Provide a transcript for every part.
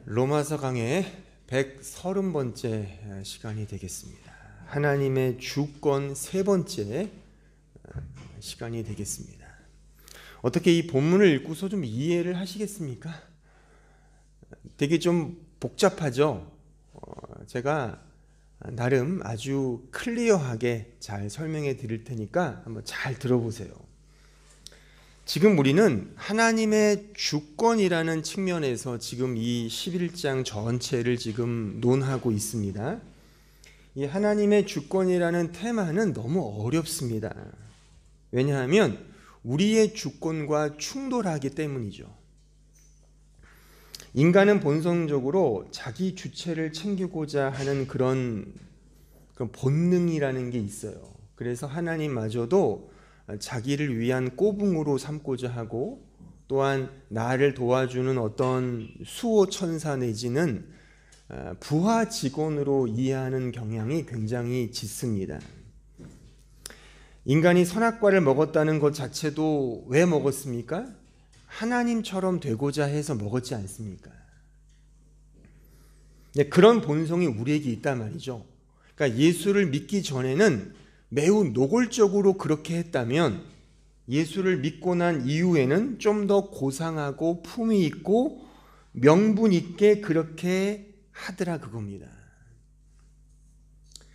로마서 강의 130번째 시간이 되겠습니다. 하나님의 주권 세 번째 시간이 되겠습니다. 어떻게 이 본문을 읽고서 좀 이해를 하시겠습니까? 되게 좀 복잡하죠? 제가 나름 아주 클리어하게 잘 설명해 드릴 테니까 한번 잘 들어보세요. 지금 우리는 하나님의 주권이라는 측면에서 지금 이 11장 전체를 지금 논하고 있습니다. 이 하나님의 주권이라는 테마는 너무 어렵습니다. 왜냐하면 우리의 주권과 충돌하기 때문이죠. 인간은 본성적으로 자기 주체를 챙기고자 하는 그런 본능이라는 게 있어요. 그래서 하나님마저도 자기를 위한 꼬붕으로 삼고자 하고, 또한 나를 도와주는 어떤 수호 천사 내지는 부하 직원으로 이해하는 경향이 굉장히 짙습니다. 인간이 선악과를 먹었다는 것 자체도 왜 먹었습니까? 하나님처럼 되고자 해서 먹었지 않습니까? 그런 본성이 우리에게 있단 말이죠. 그러니까 예수를 믿기 전에는 매우 노골적으로 그렇게 했다면, 예수를 믿고 난 이후에는 좀 더 고상하고 품위 있고 명분 있게 그렇게 하더라 그겁니다.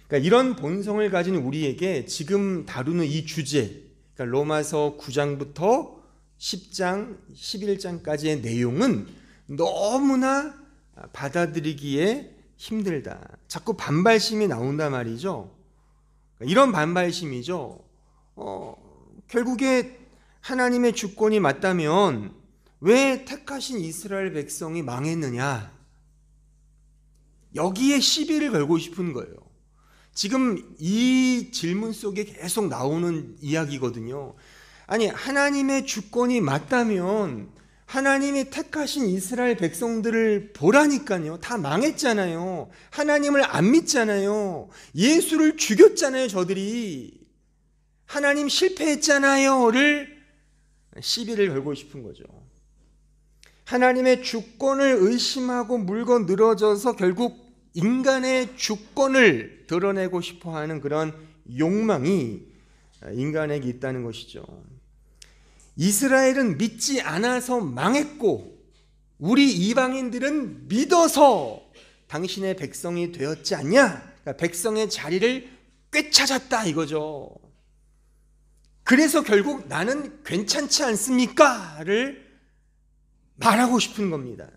그러니까 이런 본성을 가진 우리에게 지금 다루는 이 주제, 그러니까 로마서 9장부터 10장, 11장까지의 내용은 너무나 받아들이기에 힘들다. 자꾸 반발심이 나온단 말이죠. 이런 반발심이죠. 결국에 하나님의 주권이 맞다면 왜 택하신 이스라엘 백성이 망했느냐? 여기에 시비를 걸고 싶은 거예요. 지금 이 질문 속에 계속 나오는 이야기거든요. 아니, 하나님의 주권이 맞다면 하나님이 택하신 이스라엘 백성들을 보라니까요. 다 망했잖아요. 하나님을 안 믿잖아요. 예수를 죽였잖아요. 저들이. 하나님 실패했잖아요를 시비를 걸고 싶은 거죠. 하나님의 주권을 의심하고 물고 늘어져서 결국 인간의 주권을 드러내고 싶어하는 그런 욕망이 인간에게 있다는 것이죠. 이스라엘은 믿지 않아서 망했고, 우리 이방인들은 믿어서 당신의 백성이 되었지 않냐? 그러니까 백성의 자리를 꿰찾았다 이거죠. 그래서 결국 나는 괜찮지 않습니까? 를 말하고 싶은 겁니다.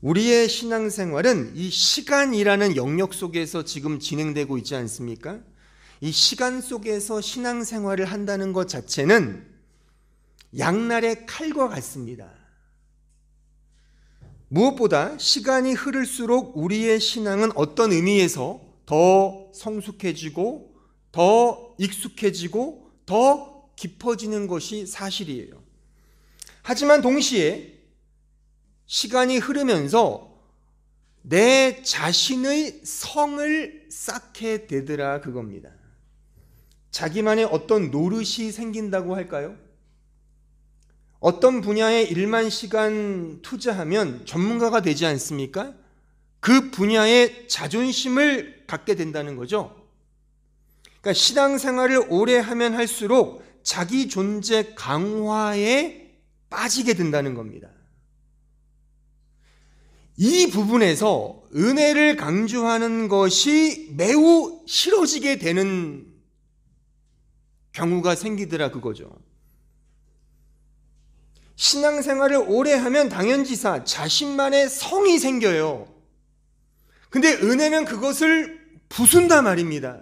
우리의 신앙생활은 이 시간이라는 영역 속에서 지금 진행되고 있지 않습니까? 이 시간 속에서 신앙생활을 한다는 것 자체는 양날의 칼과 같습니다. 무엇보다 시간이 흐를수록 우리의 신앙은 어떤 의미에서 더 성숙해지고 더 익숙해지고 더 깊어지는 것이 사실이에요. 하지만 동시에 시간이 흐르면서 내 자신의 성을 쌓게 되더라 그겁니다. 자기만의 어떤 노릇이 생긴다고 할까요? 어떤 분야에 1만 시간 투자하면 전문가가 되지 않습니까? 그 분야에 자존심을 갖게 된다는 거죠. 그러니까 신앙생활을 오래 하면 할수록 자기 존재 강화에 빠지게 된다는 겁니다. 이 부분에서 은혜를 강조하는 것이 매우 싫어지게 되는 경우가 생기더라 그거죠. 신앙생활을 오래 하면 당연지사 자신만의 성이 생겨요. 근데 은혜는 그것을 부순다 말입니다.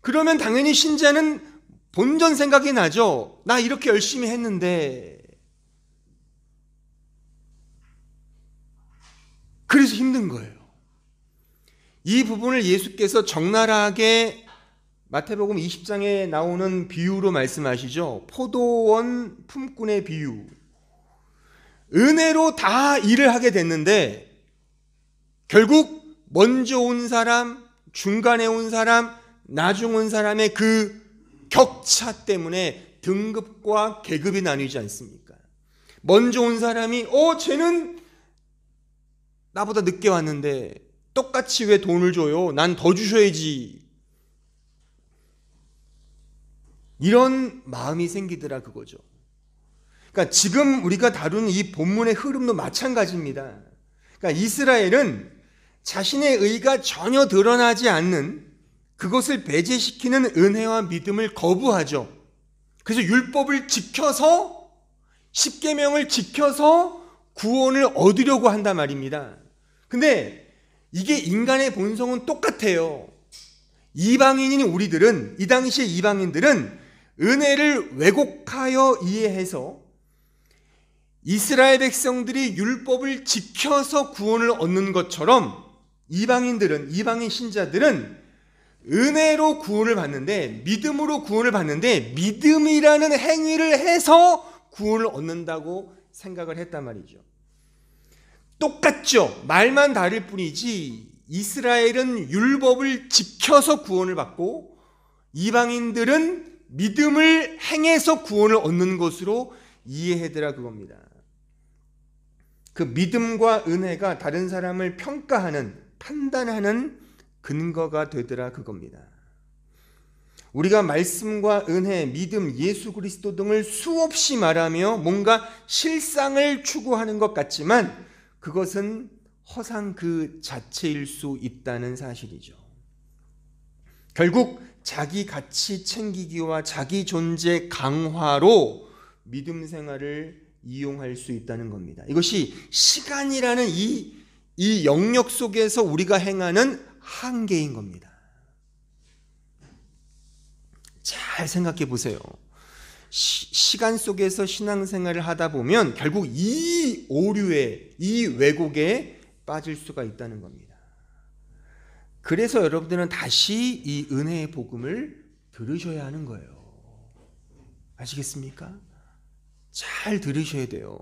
그러면 당연히 신자는 본전 생각이 나죠. 나 이렇게 열심히 했는데. 그래서 힘든 거예요. 이 부분을 예수께서 적나라하게 마태복음 20장에 나오는 비유로 말씀하시죠. 포도원 품꾼의 비유. 은혜로 다 일을 하게 됐는데 결국 먼저 온 사람, 중간에 온 사람, 나중 온 사람의 그 격차 때문에 등급과 계급이 나뉘지 않습니까? 먼저 온 사람이 쟤는 나보다 늦게 왔는데 똑같이 왜 돈을 줘요? 난 더 주셔야지. 이런 마음이 생기더라 그거죠. 그러니까 지금 우리가 다루는 이 본문의 흐름도 마찬가지입니다. 그러니까 이스라엘은 자신의 의가 전혀 드러나지 않는 그것을 배제시키는 은혜와 믿음을 거부하죠. 그래서 율법을 지켜서 십계명을 지켜서 구원을 얻으려고 한단 말입니다. 근데 이게 인간의 본성은 똑같아요. 이방인인 우리들은, 이 당시의 이방인들은 은혜를 왜곡하여 이해해서 이스라엘 백성들이 율법을 지켜서 구원을 얻는 것처럼 이방인 신자들은 은혜로 구원을 받는데, 믿음으로 구원을 받는데 믿음이라는 행위를 해서 구원을 얻는다고 생각을 했단 말이죠. 똑같죠. 말만 다를 뿐이지 이스라엘은 율법을 지켜서 구원을 받고 이방인들은 믿음을 행해서 구원을 얻는 것으로 이해하더라 그겁니다. 그 믿음과 은혜가 다른 사람을 평가하는, 판단하는 근거가 되더라 그겁니다. 우리가 말씀과 은혜, 믿음, 예수 그리스도 등을 수없이 말하며 뭔가 실상을 추구하는 것 같지만 그것은 허상 그 자체일 수 있다는 사실이죠. 결국 자기 가치 챙기기와 자기 존재 강화로 믿음 생활을 이용할 수 있다는 겁니다. 이것이 시간이라는 이 영역 속에서 우리가 행하는 한계인 겁니다. 잘 생각해 보세요. 시간 속에서 신앙생활을 하다 보면 결국 이 오류에, 이 왜곡에 빠질 수가 있다는 겁니다. 그래서 여러분들은 다시 이 은혜의 복음을 들으셔야 하는 거예요. 아시겠습니까? 잘 들으셔야 돼요.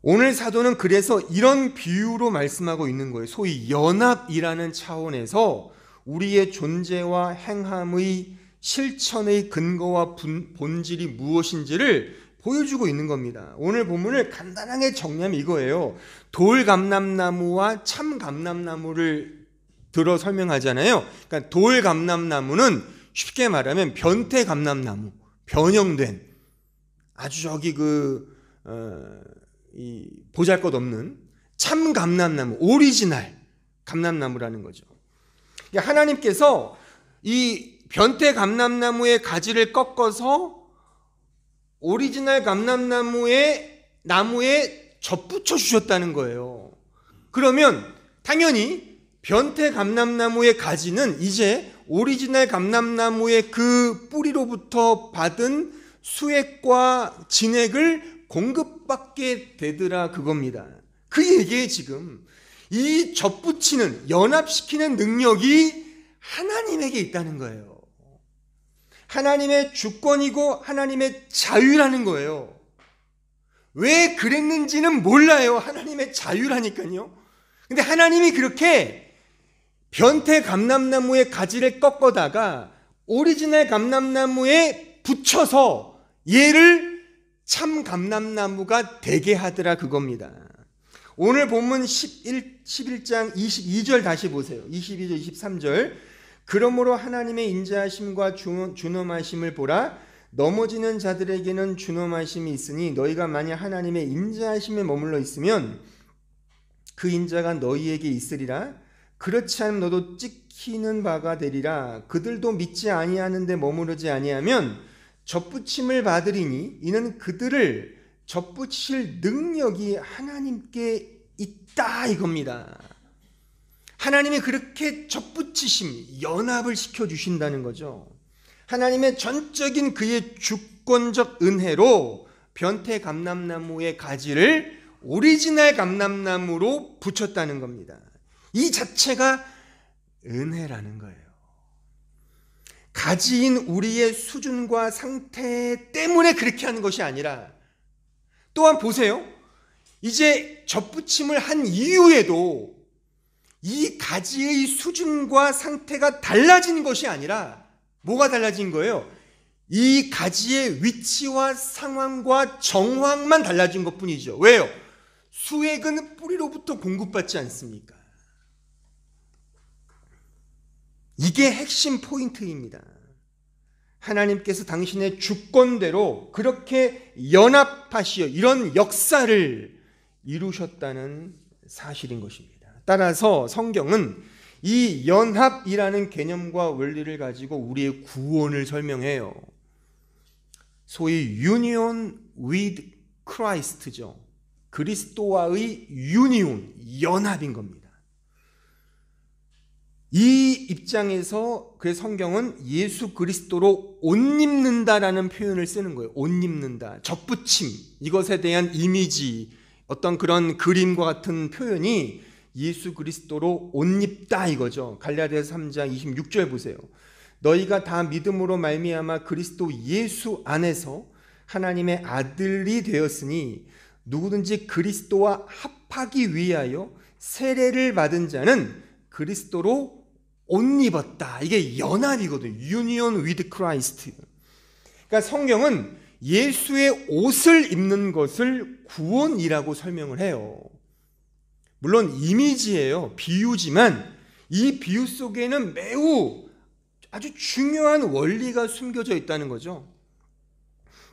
오늘 사도는 그래서 이런 비유로 말씀하고 있는 거예요. 소위 연합이라는 차원에서 우리의 존재와 행함의 실천의 근거와 본질이 무엇인지를 보여주고 있는 겁니다. 오늘 본문을 간단하게 정리하면 이거예요. 돌감람나무와 참감람나무를 들어 설명하잖아요. 그러니까 돌감람나무는 쉽게 말하면 변태감람나무, 변형된 아주 저기 보잘것없는 참감람나무, 오리지널 감람나무라는 거죠. 하나님께서 이 변태감람나무의 가지를 꺾어서 오리지널 감람나무에 접붙여 주셨다는 거예요. 그러면 당연히 변태감람나무의 가지는 이제 오리지널 감람나무의 그 뿌리로부터 받은 수액과 진액을 공급받게 되더라 그겁니다. 그 얘기에 지금 이 접붙이는, 연합시키는 능력이 하나님에게 있다는 거예요. 하나님의 주권이고 하나님의 자유라는 거예요. 왜 그랬는지는 몰라요. 하나님의 자유라니까요. 근데 하나님이 그렇게 변태 감람나무의 가지를 꺾어다가 오리지널 감람나무에 붙여서 얘를 참 감람나무가 되게 하더라 그겁니다. 오늘 본문 11장 22절 다시 보세요. 22절 23절. 그러므로 하나님의 인자하심과 준엄하심을 보라. 넘어지는 자들에게는 준엄하심이 있으니 너희가 만약 하나님의 인자하심에 머물러 있으면 그 인자가 너희에게 있으리라. 그렇지 않으면 너도 찍히는 바가 되리라. 그들도 믿지 아니하는데 머무르지 아니하면 접붙임을 받으리니 이는 그들을 접붙이실 능력이 하나님께 있다 이겁니다. 하나님이 그렇게 접붙이심, 연합을 시켜주신다는 거죠. 하나님의 전적인 그의 주권적 은혜로 변태 감람나무의 가지를 오리지널 감람나무로 붙였다는 겁니다. 이 자체가 은혜라는 거예요. 가지인 우리의 수준과 상태 때문에 그렇게 하는 것이 아니라, 또한 보세요. 이제 접붙임을 한 이후에도 이 가지의 수준과 상태가 달라진 것이 아니라 뭐가 달라진 거예요? 이 가지의 위치와 상황과 정황만 달라진 것뿐이죠. 왜요? 수액은 뿌리로부터 공급받지 않습니까? 이게 핵심 포인트입니다. 하나님께서 당신의 주권대로 그렇게 연합하시어 이런 역사를 이루셨다는 사실인 것입니다. 따라서 성경은 이 연합이라는 개념과 원리를 가지고 우리의 구원을 설명해요. 소위 union with Christ죠. 그리스도와의 유니온, 연합인 겁니다. 이 입장에서 그 성경은 예수 그리스도로 옷 입는다라는 표현을 쓰는 거예요. 옷 입는다, 접붙임, 이것에 대한 이미지, 어떤 그런 그림과 같은 표현이 예수 그리스도로 옷 입다 이거죠. 갈라디아서 3장 26절 보세요. 너희가 다 믿음으로 말미암아 그리스도 예수 안에서 하나님의 아들이 되었으니 누구든지 그리스도와 합하기 위하여 세례를 받은 자는 그리스도로 옷 입었다. 이게 연합이거든요. Union with Christ. 그러니까 성경은 예수의 옷을 입는 것을 구원이라고 설명을 해요. 물론 이미지예요. 비유지만 이 비유 속에는 매우 아주 중요한 원리가 숨겨져 있다는 거죠.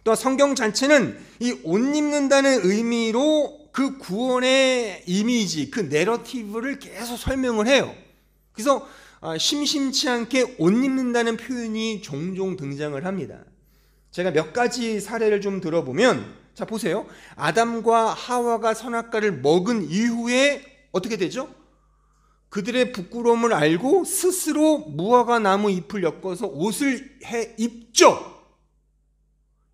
또 성경 자체는 이 옷 입는다는 의미로 그 구원의 이미지, 그 내러티브를 계속 설명을 해요. 그래서 심심치 않게 옷 입는다는 표현이 종종 등장을 합니다. 제가 몇 가지 사례를 좀 들어보면, 자 보세요. 아담과 하와가 선악과를 먹은 이후에 어떻게 되죠? 그들의 부끄러움을 알고 스스로 무화과 나무 잎을 엮어서 옷을 해 입죠.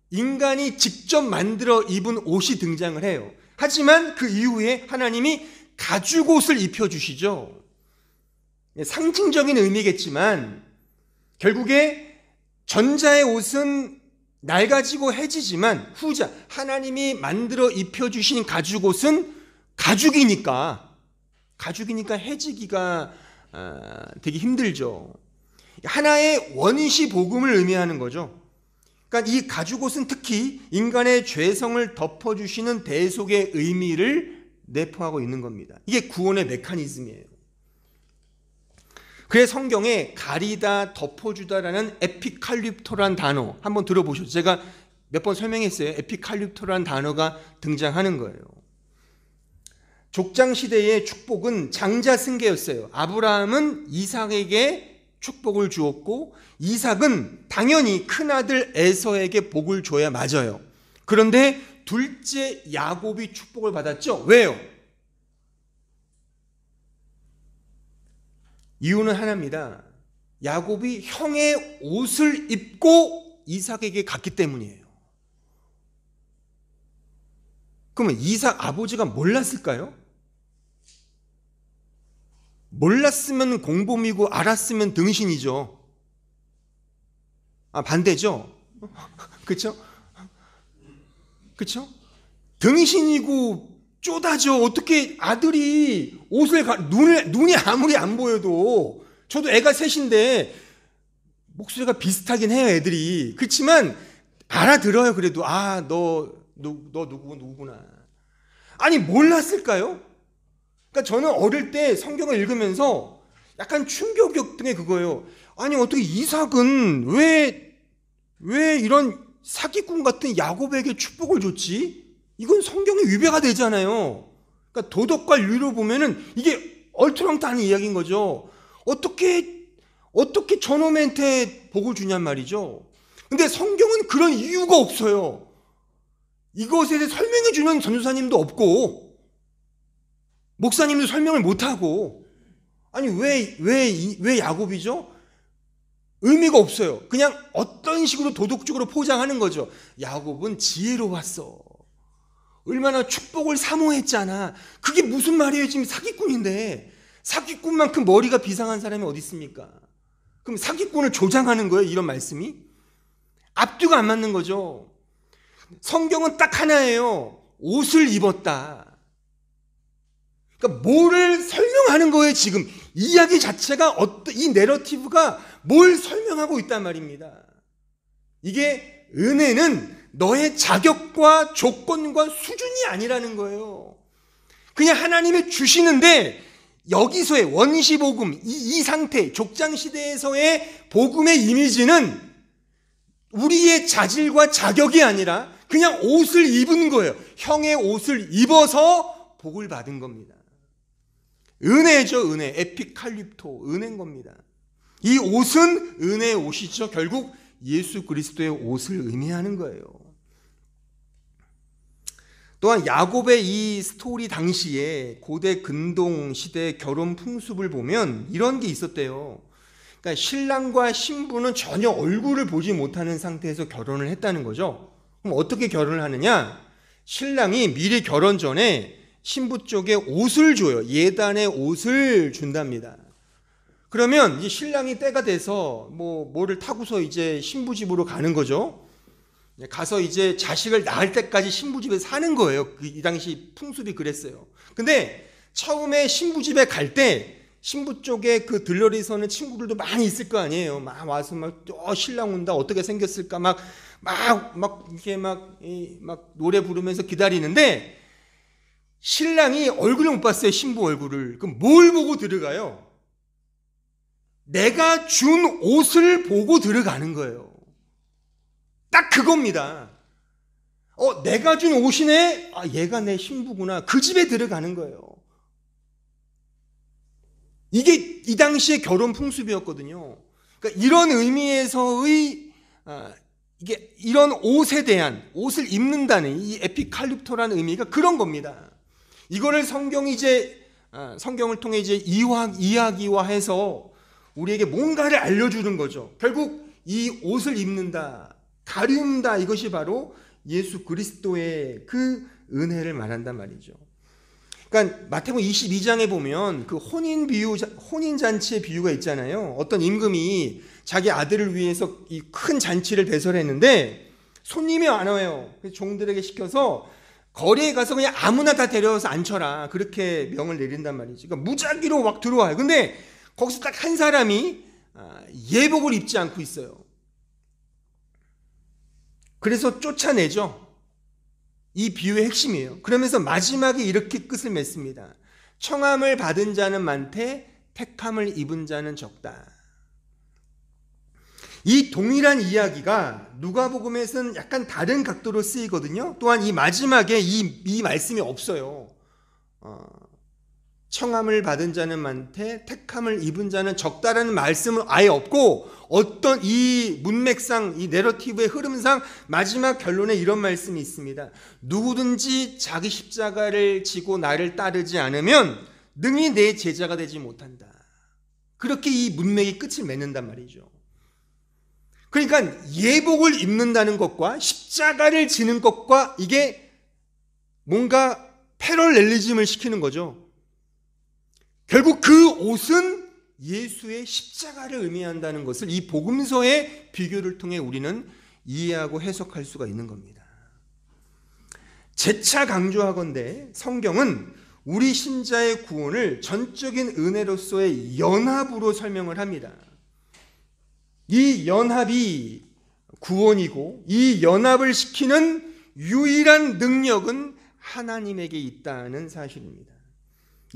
인간이 직접 만들어 입은 옷이 등장을 해요. 하지만 그 이후에 하나님이 가죽옷을 입혀주시죠. 상징적인 의미겠지만 결국에 전자의 옷은 낡아지고 해지지만 후자, 하나님이 만들어 입혀주신 가죽옷은 가죽이니까 해지기가 되게 힘들죠. 하나의 원시 복음을 의미하는 거죠. 그러니까 이 가죽옷은 특히 인간의 죄성을 덮어주시는 대속의 의미를 내포하고 있는 겁니다. 이게 구원의 메커니즘이에요. 그래서 성경에 가리다, 덮어주다라는 에피칼립토라는 단어 한번 들어보셨죠? 제가 몇 번 설명했어요. 에피칼립토라는 단어가 등장하는 거예요. 족장시대의 축복은 장자승계였어요. 아브라함은 이삭에게 축복을 주었고 이삭은 당연히 큰아들 에서에게 복을 줘야 맞아요. 그런데 둘째 야곱이 축복을 받았죠. 왜요? 이유는 하나입니다. 야곱이 형의 옷을 입고 이삭에게 갔기 때문이에요. 그러면 이삭 아버지가 몰랐을까요? 몰랐으면 공범이고 알았으면 등신이죠. 반대죠. 그렇죠? 그렇죠? 등신이고 쪼다죠. 어떻게 아들이 옷을 눈이 아무리 안 보여도, 저도 애가 셋인데 목소리가 비슷하긴 해요, 애들이. 그렇지만 알아들어요. 그래도 너 누구구나. 아니 몰랐을까요? 그러니까 저는 어릴 때 성경을 읽으면서 약간 충격이었던 게 그거예요. 아니 어떻게 이삭은 왜 이런 사기꾼 같은 야곱에게 축복을 줬지? 이건 성경에 위배가 되잖아요. 그러니까 도덕과 윤리로 보면은 이게 얼토당토하는 이야기인 거죠. 어떻게 저놈한테 복을 주냔 말이죠. 근데 성경은 그런 이유가 없어요. 이것에 대해 설명해 주는 전도사님도 없고 목사님도 설명을 못하고. 아니 왜 야곱이죠? 의미가 없어요. 그냥 어떤 식으로 도덕적으로 포장하는 거죠. 야곱은 지혜로웠어. 얼마나 축복을 사모했잖아. 그게 무슨 말이에요? 지금 사기꾼인데. 사기꾼만큼 머리가 비상한 사람이 어디 있습니까? 그럼 사기꾼을 조장하는 거예요? 이런 말씀이? 앞뒤가 안 맞는 거죠. 성경은 딱 하나예요. 옷을 입었다. 그러니까 뭐를 설명하는 거예요? 지금 이야기 자체가 이 내러티브가 뭘 설명하고 있단 말입니다. 이게 은혜는 너의 자격과 조건과 수준이 아니라는 거예요. 그냥 하나님이 주시는데 여기서의 원시복음, 이 상태, 족장시대에서의 복음의 이미지는 우리의 자질과 자격이 아니라 그냥 옷을 입은 거예요. 형의 옷을 입어서 복을 받은 겁니다. 은혜죠, 은혜. 에피칼립토, 은혜인 겁니다. 이 옷은 은혜의 옷이죠. 결국 예수 그리스도의 옷을 의미하는 거예요. 또한 야곱의 이 스토리 당시에 고대 근동 시대 결혼 풍습을 보면 이런 게 있었대요. 그러니까 신랑과 신부는 전혀 얼굴을 보지 못하는 상태에서 결혼을 했다는 거죠. 그럼 어떻게 결혼을 하느냐? 신랑이 미리 결혼 전에 신부 쪽에 옷을 줘요. 예단의 옷을 준답니다. 그러면 이제 신랑이 때가 돼서 뭐를 타고서 이제 신부 집으로 가는 거죠. 가서 이제 자식을 낳을 때까지 신부 집에 사는 거예요. 이 당시 풍습이 그랬어요. 근데 처음에 신부 집에 갈 때 신부 쪽에 그 들러리 서는 친구들도 많이 있을 거 아니에요. 막 와서 신랑 온다 어떻게 생겼을까 막 이렇게 막 노래 부르면서 기다리는데 신랑이 얼굴을 못 봤어요. 신부 얼굴을. 그럼 뭘 보고 들어가요? 내가 준 옷을 보고 들어가는 거예요. 딱 그겁니다. 내가 준 옷이네? 얘가 내 신부구나. 그 집에 들어가는 거예요. 이게 이 당시의 결혼 풍습이었거든요. 그러니까 이런 의미에서의 이게 이런 옷에 대한 옷을 입는다는 이 에피칼립토라는 의미가 그런 겁니다. 이거를 성경이 이제 성경을 통해 이제 이야기화해서 우리에게 뭔가를 알려주는 거죠. 결국 이 옷을 입는다. 가린다 이것이 바로 예수 그리스도의 그 은혜를 말한단 말이죠. 그러니까 마태복음 22장에 보면 그 혼인잔치의 비유가 있잖아요. 어떤 임금이 자기 아들을 위해서 이 큰 잔치를 배설했는데 손님이 안 와요. 그래서 종들에게 시켜서 거리에 가서 그냥 아무나 다 데려와서 앉혀라. 그렇게 명을 내린단 말이죠. 그러니까 무작위로 막 들어와요. 근데 거기서 딱 한 사람이 예복을 입지 않고 있어요. 그래서 쫓아내죠. 이 비유의 핵심이에요. 그러면서 마지막에 이렇게 끝을 맺습니다. 청함을 받은 자는 많되 택함을 입은 자는 적다. 이 동일한 이야기가 누가복음에서는 약간 다른 각도로 쓰이거든요. 또한 이 마지막에 이 말씀이 없어요. 청함을 받은 자는 많되 택함을 입은 자는 적다라는 말씀은 아예 없고 어떤 이 문맥상 이 내러티브의 흐름상 마지막 결론에 이런 말씀이 있습니다. 누구든지 자기 십자가를 지고 나를 따르지 않으면 능히 내 제자가 되지 못한다. 그렇게 이 문맥이 끝을 맺는단 말이죠. 그러니까 예복을 입는다는 것과 십자가를 지는 것과 이게 뭔가 패럴렐리즘을 시키는 거죠. 결국 그 옷은 예수의 십자가를 의미한다는 것을 이 복음서의 비교를 통해 우리는 이해하고 해석할 수가 있는 겁니다. 재차 강조하건대 성경은 우리 신자의 구원을 전적인 은혜로서의 연합으로 설명을 합니다. 이 연합이 구원이고 이 연합을 시키는 유일한 능력은 하나님에게 있다는 사실입니다.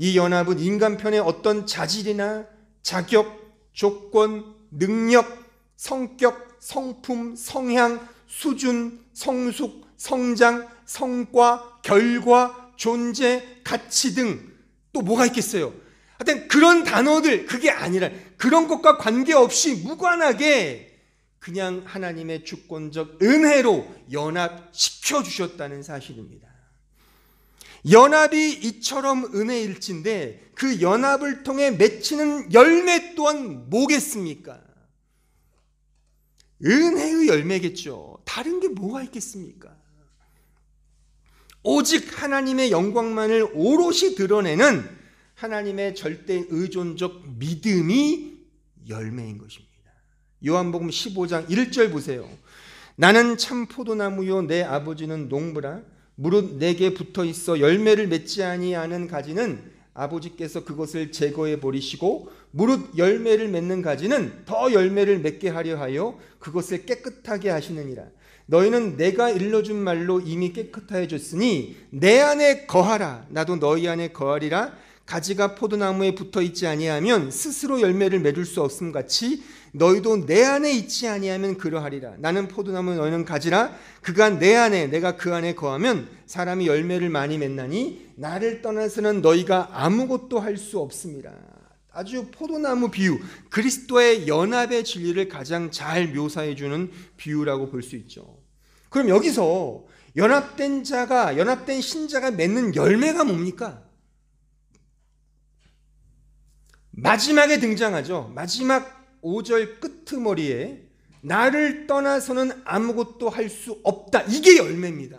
이 연합은 인간 편의 어떤 자질이나 자격, 조건, 능력, 성격, 성품, 성향, 수준, 성숙, 성장, 성과, 결과, 존재, 가치 등 또 뭐가 있겠어요? 하여튼 그런 단어들 그게 아니라 그런 것과 관계없이 무관하게 그냥 하나님의 주권적 은혜로 연합시켜 주셨다는 사실입니다. 연합이 이처럼 은혜일진데 그 연합을 통해 맺히는 열매 또한 뭐겠습니까? 은혜의 열매겠죠. 다른 게 뭐가 있겠습니까? 오직 하나님의 영광만을 오롯이 드러내는 하나님의 절대 의존적 믿음이 열매인 것입니다. 요한복음 15장 1절 보세요. 나는 참 포도나무요 내 아버지는 농부라. 무릇 내게 붙어 있어 열매를 맺지 아니하는 가지는 아버지께서 그것을 제거해 버리시고 무릇 열매를 맺는 가지는 더 열매를 맺게 하려 하여 그것을 깨끗하게 하시느니라. 너희는 내가 일러준 말로 이미 깨끗하여졌으니 내 안에 거하라. 나도 너희 안에 거하리라. 가지가 포도나무에 붙어 있지 아니하면 스스로 열매를 맺을 수 없음 같이 너희도 내 안에 있지 아니하면 그러하리라. 나는 포도나무, 너희는 가지라. 그가 내 안에, 내가 그 안에 거하면 사람이 열매를 많이 맺나니 나를 떠나서는 너희가 아무것도 할 수 없음이라. 아주 포도나무 비유, 그리스도의 연합의 진리를 가장 잘 묘사해 주는 비유라고 볼 수 있죠. 그럼 여기서 연합된 신자가 맺는 열매가 뭡니까? 마지막에 등장하죠. 마지막 5절 끄트머리에 나를 떠나서는 아무것도 할 수 없다. 이게 열매입니다.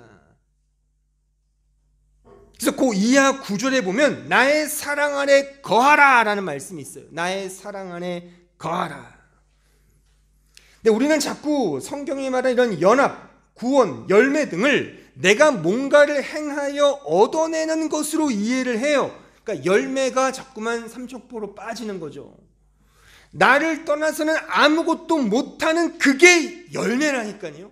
그래서 그 이하 9절에 보면 나의 사랑 안에 거하라 라는 말씀이 있어요. 나의 사랑 안에 거하라. 근데 우리는 자꾸 성경이 말하는 이런 연합, 구원, 열매 등을 내가 뭔가를 행하여 얻어내는 것으로 이해를 해요. 그러니까 열매가 자꾸만 삼척포로 빠지는 거죠. 나를 떠나서는 아무것도 못하는 그게 열매라니까요.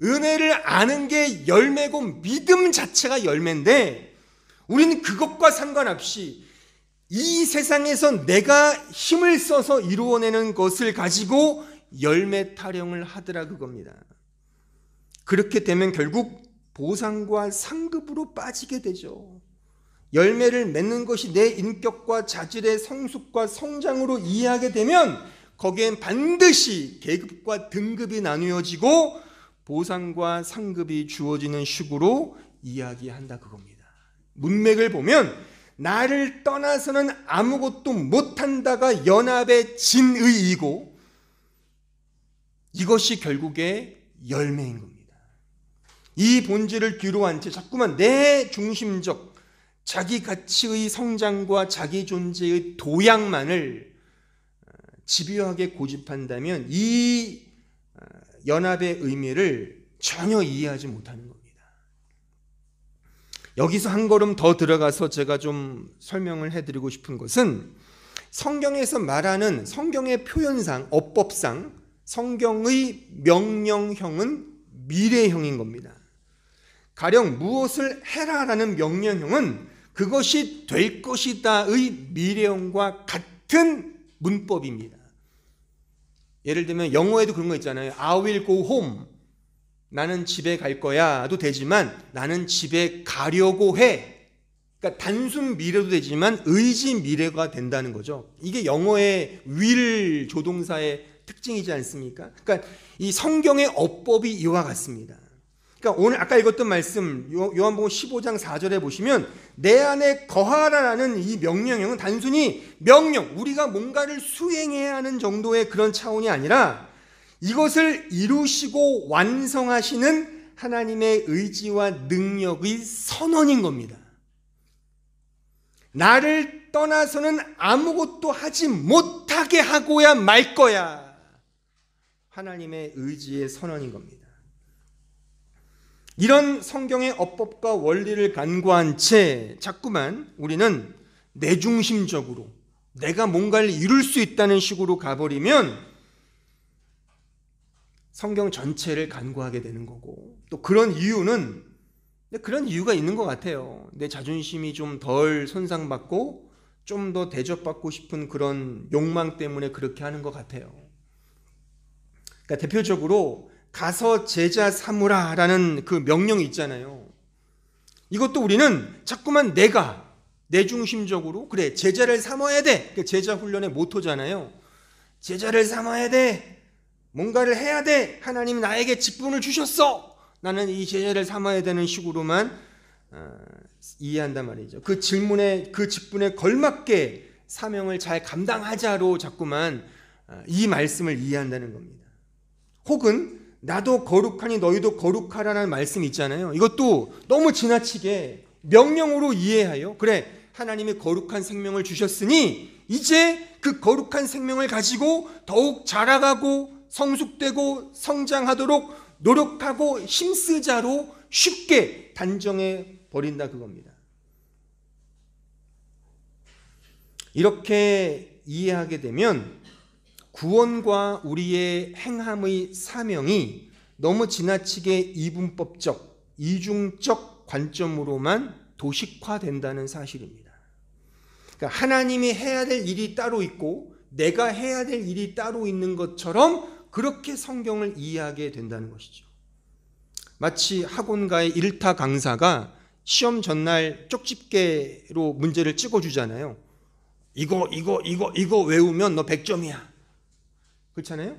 은혜를 아는 게 열매고 믿음 자체가 열매인데 우리는 그것과 상관없이 이 세상에서 내가 힘을 써서 이루어내는 것을 가지고 열매 타령을 하더라 그겁니다. 그렇게 되면 결국 보상과 상급으로 빠지게 되죠. 열매를 맺는 것이 내 인격과 자질의 성숙과 성장으로 이해하게 되면 거기엔 반드시 계급과 등급이 나누어지고 보상과 상급이 주어지는 식으로 이야기한다 그겁니다. 문맥을 보면 나를 떠나서는 아무것도 못한다가 연합의 진의이고 이것이 결국에 열매인 겁니다. 이 본질을 뒤로 한 채 자꾸만 내 중심적 자기 가치의 성장과 자기 존재의 도약만을 집요하게 고집한다면 이 연합의 의미를 전혀 이해하지 못하는 겁니다. 여기서 한 걸음 더 들어가서 제가 좀 설명을 해드리고 싶은 것은 성경에서 말하는 성경의 표현상, 어법상 성경의 명령형은 미래형인 겁니다. 가령 무엇을 해라라는 명령형은 그것이 될 것이다의 미래형과 같은 문법입니다. 예를 들면 영어에도 그런 거 있잖아요. I will go home. 나는 집에 갈 거야도 되지만 나는 집에 가려고 해. 그러니까 단순 미래도 되지만 의지 미래가 된다는 거죠. 이게 영어의 will 조동사의 특징이지 않습니까? 그러니까 이 성경의 어법이 이와 같습니다. 그러니까 오늘 아까 읽었던 말씀 요한복음 15장 4절에 보시면 내 안에 거하라라는 이 명령형은 단순히 명령, 우리가 뭔가를 수행해야 하는 정도의 그런 차원이 아니라 이것을 이루시고 완성하시는 하나님의 의지와 능력의 선언인 겁니다. 나를 떠나서는 아무것도 하지 못하게 하고야 말 거야. 하나님의 의지의 선언인 겁니다. 이런 성경의 어법과 원리를 간과한 채 자꾸만 우리는 내중심적으로 내가 뭔가를 이룰 수 있다는 식으로 가버리면 성경 전체를 간과하게 되는 거고, 또 그런 이유가 있는 것 같아요. 내 자존심이 좀 덜 손상받고 좀 더 대접받고 싶은 그런 욕망 때문에 그렇게 하는 것 같아요. 그러니까 대표적으로 가서 제자 삼으라라는 그 명령이 있잖아요. 이것도 우리는 자꾸만 내 중심적으로 그래 제자를 삼아야 돼. 제자 훈련의 모토잖아요. 제자를 삼아야 돼. 뭔가를 해야 돼. 하나님이 나에게 직분을 주셨어. 나는 이 제자를 삼아야 되는 식으로만 이해한단 말이죠. 그 직분에 걸맞게 사명을 잘 감당하자로 자꾸만 이 말씀을 이해한다는 겁니다. 혹은 나도 거룩하니 너희도 거룩하라는 말씀이 있잖아요. 이것도 너무 지나치게 명령으로 이해하여 그래 하나님이 거룩한 생명을 주셨으니 이제 그 거룩한 생명을 가지고 더욱 자라가고 성숙되고 성장하도록 노력하고 힘쓰자로 쉽게 단정해 버린다 그겁니다. 이렇게 이해하게 되면 구원과 우리의 행함의 사명이 너무 지나치게 이분법적, 이중적 관점으로만 도식화된다는 사실입니다. 그러니까 하나님이 해야 될 일이 따로 있고 내가 해야 될 일이 따로 있는 것처럼 그렇게 성경을 이해하게 된다는 것이죠. 마치 학원가의 일타 강사가 시험 전날 쪽집게로 문제를 찍어주잖아요. 이거 외우면 너 100점이야. 그렇잖아요?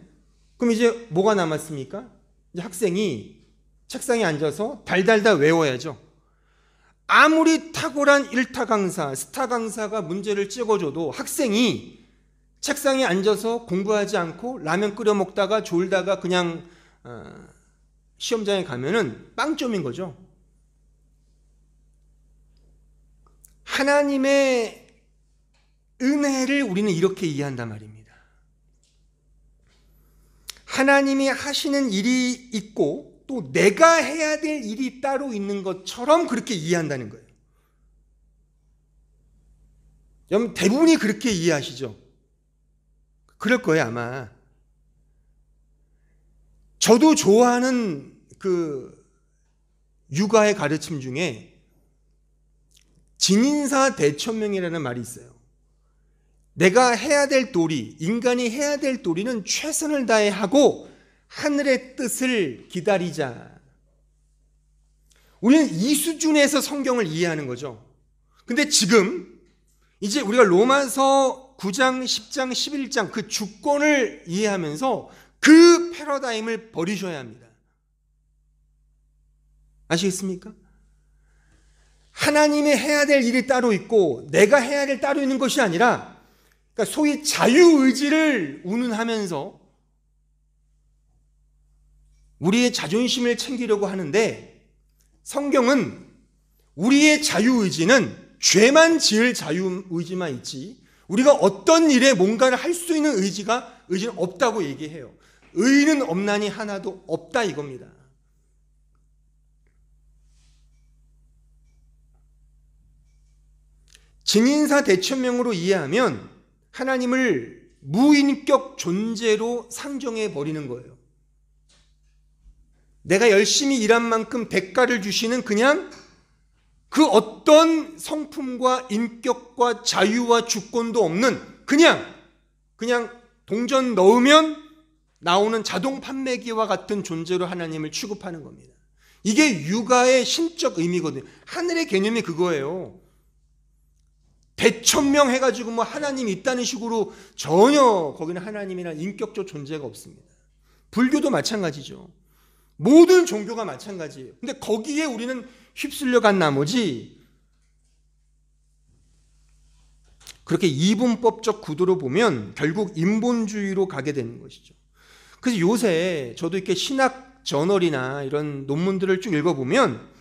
그럼 이제 뭐가 남았습니까? 이제 학생이 책상에 앉아서 달달달 외워야죠. 아무리 탁월한 일타 강사, 스타 강사가 문제를 찍어줘도 학생이 책상에 앉아서 공부하지 않고 라면 끓여 먹다가 졸다가 그냥 시험장에 가면은 빵점인 거죠. 하나님의 은혜를 우리는 이렇게 이해한단 말입니다. 하나님이 하시는 일이 있고 또 내가 해야 될 일이 따로 있는 것처럼 그렇게 이해한다는 거예요. 여러분 대부분이 그렇게 이해하시죠? 그럴 거예요 아마. 저도 좋아하는 그 육아의 가르침 중에 진인사 대천명이라는 말이 있어요. 내가 해야 될 도리, 인간이 해야 될 도리는 최선을 다해 하고 하늘의 뜻을 기다리자. 우리는 이 수준에서 성경을 이해하는 거죠. 근데 지금 이제 우리가 로마서 9장, 10장, 11장 그 주권을 이해하면서 그 패러다임을 버리셔야 합니다. 아시겠습니까? 하나님이 해야 될 일이 따로 있고 내가 해야 될 따로 있는 것이 아니라 그러니까 소위 자유의지를 운운하면서 우리의 자존심을 챙기려고 하는데 성경은 우리의 자유의지는 죄만 지을 자유의지만 있지 우리가 어떤 일에 뭔가를 할 수 있는 의지는 없다고 얘기해요. 의는 없나니 하나도 없다 이겁니다. 진인사 대천명으로 이해하면 하나님을 무인격 존재로 상정해 버리는 거예요. 내가 열심히 일한 만큼 대가를 주시는 그냥 그 어떤 성품과 인격과 자유와 주권도 없는 그냥 동전 넣으면 나오는 자동 판매기와 같은 존재로 하나님을 취급하는 겁니다. 이게 육아의 신적 의미거든요. 하늘의 개념이 그거예요. 대천명 해가지고 뭐 하나님이 있다는 식으로 전혀 거기는 하나님이나 인격적 존재가 없습니다. 불교도 마찬가지죠. 모든 종교가 마찬가지예요. 근데 거기에 우리는 휩쓸려 간 나머지 그렇게 이분법적 구도로 보면 결국 인본주의로 가게 되는 것이죠. 그래서 요새 저도 이렇게 신학 저널이나 이런 논문들을 쭉 읽어보면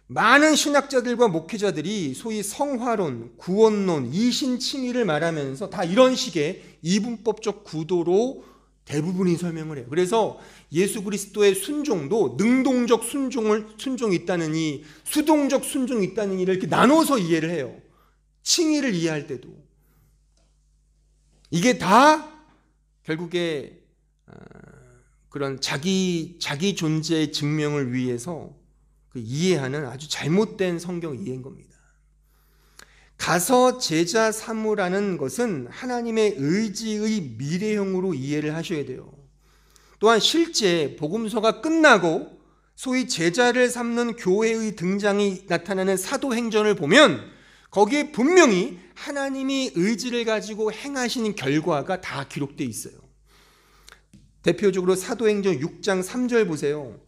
많은 신학자들과 목회자들이 소위 성화론, 구원론, 이신칭의를 말하면서 다 이런 식의 이분법적 구도로 대부분이 설명을 해요. 그래서 예수 그리스도의 순종도 능동적 순종이 있다느니 수동적 순종이 있다느니를 이렇게 나눠서 이해를 해요. 칭의를 이해할 때도. 이게 다 결국에 그런 자기 존재의 증명을 위해서 이해하는 아주 잘못된 성경 이해인 겁니다. 가서 제자 삼으라는 것은 하나님의 의지의 미래형으로 이해를 하셔야 돼요. 또한 실제 복음서가 끝나고 소위 제자를 삼는 교회의 등장이 나타나는 사도행전을 보면 거기에 분명히 하나님이 의지를 가지고 행하시는 결과가 다 기록되어 있어요. 대표적으로 사도행전 6장 3절 보세요.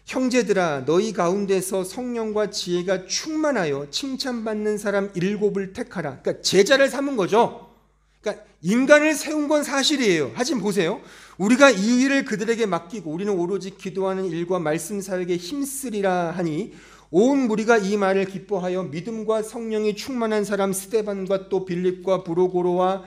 형제들아 너희 가운데서 성령과 지혜가 충만하여 칭찬받는 사람 7을 택하라. 그러니까 제자를 삼은 거죠. 그러니까 인간을 세운 건 사실이에요. 하지만 보세요. 우리가 이 일을 그들에게 맡기고 우리는 오로지 기도하는 일과 말씀 사역에 힘쓰리라 하니 온 무리가 이 말을 기뻐하여 믿음과 성령이 충만한 사람 스데반과 또 빌립과 브로고로와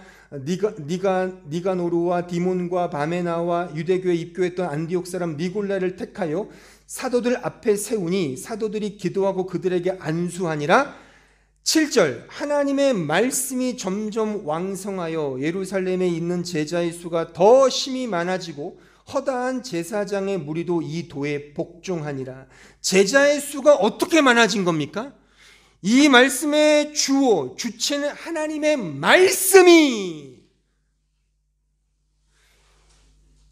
니가노르와 디몬과 바메나와 유대교에 입교했던 안디옥 사람 니골라를 택하여 사도들 앞에 세우니 사도들이 기도하고 그들에게 안수하니라. 7절, 하나님의 말씀이 점점 왕성하여 예루살렘에 있는 제자의 수가 더 심히 많아지고 허다한 제사장의 무리도 이 도에 복종하니라. 제자의 수가 어떻게 많아진 겁니까? 이 말씀의 주어, 주체는 하나님의 말씀이,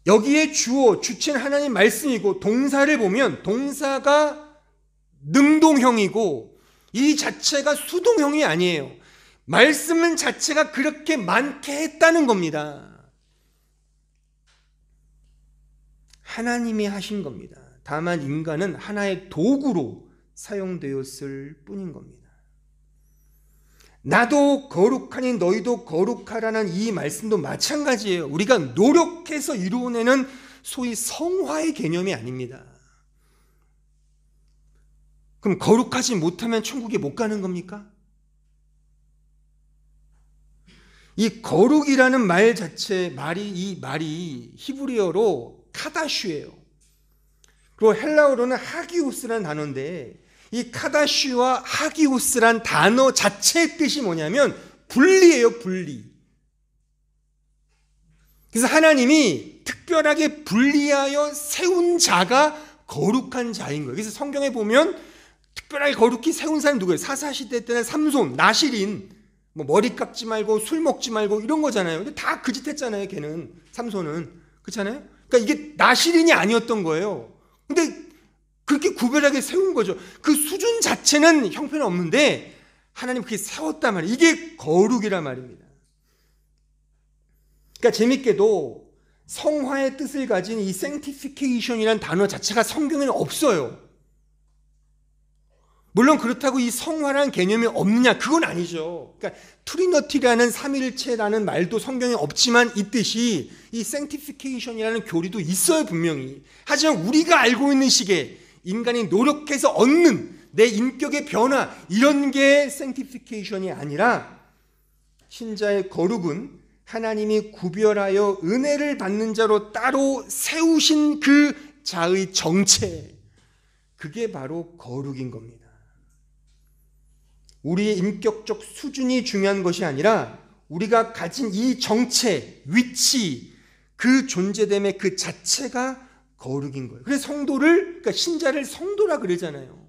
여기에 주어, 주체는 하나님 말씀이고, 동사를 보면 동사가 능동형이고 이 자체가 수동형이 아니에요. 말씀 자체가 그렇게 많게 했다는 겁니다. 하나님이 하신 겁니다. 다만 인간은 하나의 도구로 사용되었을 뿐인 겁니다. 나도 거룩하니 너희도 거룩하라는 이 말씀도 마찬가지예요. 우리가 노력해서 이루어내는 소위 성화의 개념이 아닙니다. 그럼 거룩하지 못하면 천국에 못 가는 겁니까? 이 거룩이라는 말 자체, 이 말이 히브리어로 카다슈예요. 그리고 헬라어로는 하기오스라는 단어인데, 이 카다슈와 하기오스란 단어 자체의 뜻이 뭐냐면 분리예요, 분리. 그래서 하나님이 특별하게 분리하여 세운 자가 거룩한 자인 거예요. 그래서 성경에 보면 특별하게 거룩히 세운 사람이 누구예요? 사사시대 때는 삼손, 나실인, 뭐 머리 깎지 말고 술 먹지 말고 이런 거잖아요. 근데 다 그 짓 했잖아요, 걔는. 삼손은. 그렇잖아요? 그러니까 이게 나실인이 아니었던 거예요. 근데 그렇게 구별하게 세운 거죠. 그 수준 자체는 형편없는데 하나님 그렇게 세웠단 말이에요. 이게 거룩이란 말입니다. 그러니까 재밌게도 성화의 뜻을 가진 이 sanctification이라는 단어 자체가 성경에는 없어요. 물론 그렇다고 이 성화라는 개념이 없느냐? 그건 아니죠. 그러니까 트리너티라는 삼일체라는 말도 성경에 없지만 있듯이 이 sanctification이라는 교리도 있어요, 분명히. 하지만 우리가 알고 있는 식의 인간이 노력해서 얻는 내 인격의 변화, 이런 게 sanctification이 아니라 신자의 거룩은 하나님이 구별하여 은혜를 받는 자로 따로 세우신 그 자의 정체, 그게 바로 거룩인 겁니다. 우리의 인격적 수준이 중요한 것이 아니라 우리가 가진 이 정체, 위치, 그 존재됨의 그 자체가 거룩인 거예요. 그래서 성도를, 그러니까 신자를 성도라 그러잖아요.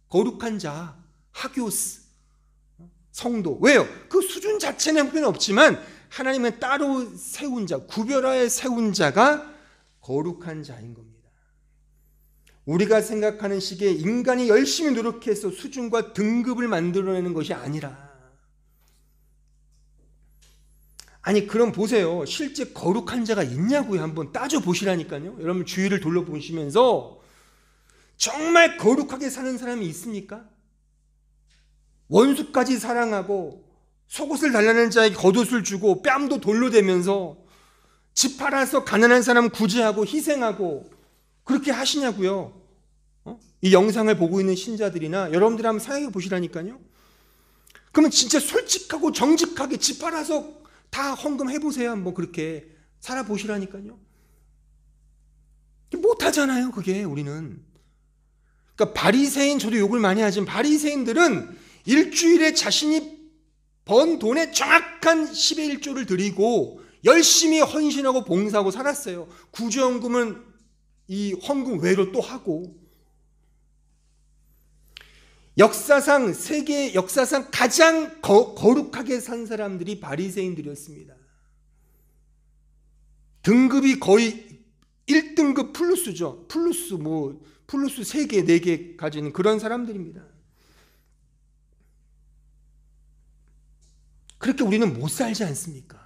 거룩한 자, 하기오스, 성도. 왜요? 그 수준 자체는 형편은 없지만 하나님은 따로 세운 자, 구별하여 세운 자가 거룩한 자인 겁니다. 우리가 생각하는 식의 인간이 열심히 노력해서 수준과 등급을 만들어내는 것이 아니라, 아니 그럼 보세요. 실제 거룩한 자가 있냐고요. 한번 따져보시라니까요. 여러분 주위를 둘러보시면서 정말 거룩하게 사는 사람이 있습니까? 원수까지 사랑하고 속옷을 달라는 자에게 겉옷을 주고 뺨도 돌로 대면서 집 팔아서 가난한 사람 구제하고 희생하고 그렇게 하시냐고요. 이 영상을 보고 있는 신자들이나 여러분들 한번 생각해 보시라니까요. 그러면 진짜 솔직하고 정직하게 집 팔아서 다 헌금해 보세요. 한번 그렇게 살아보시라니까요. 못하잖아요, 그게 우리는. 그러니까 바리새인, 저도 욕을 많이 하지만 바리새인들은 일주일에 자신이 번 돈의 정확한 10의 1조를 드리고 열심히 헌신하고 봉사하고 살았어요. 구제헌금은 이 헌금 외로 또 하고. 역사상, 세계 역사상 가장 거룩하게 산 사람들이 바리새인들이었습니다. 등급이 거의 1등급 플러스죠. 플러스 3개, 4개 가지는 그런 사람들입니다. 그렇게 우리는 못 살지 않습니까?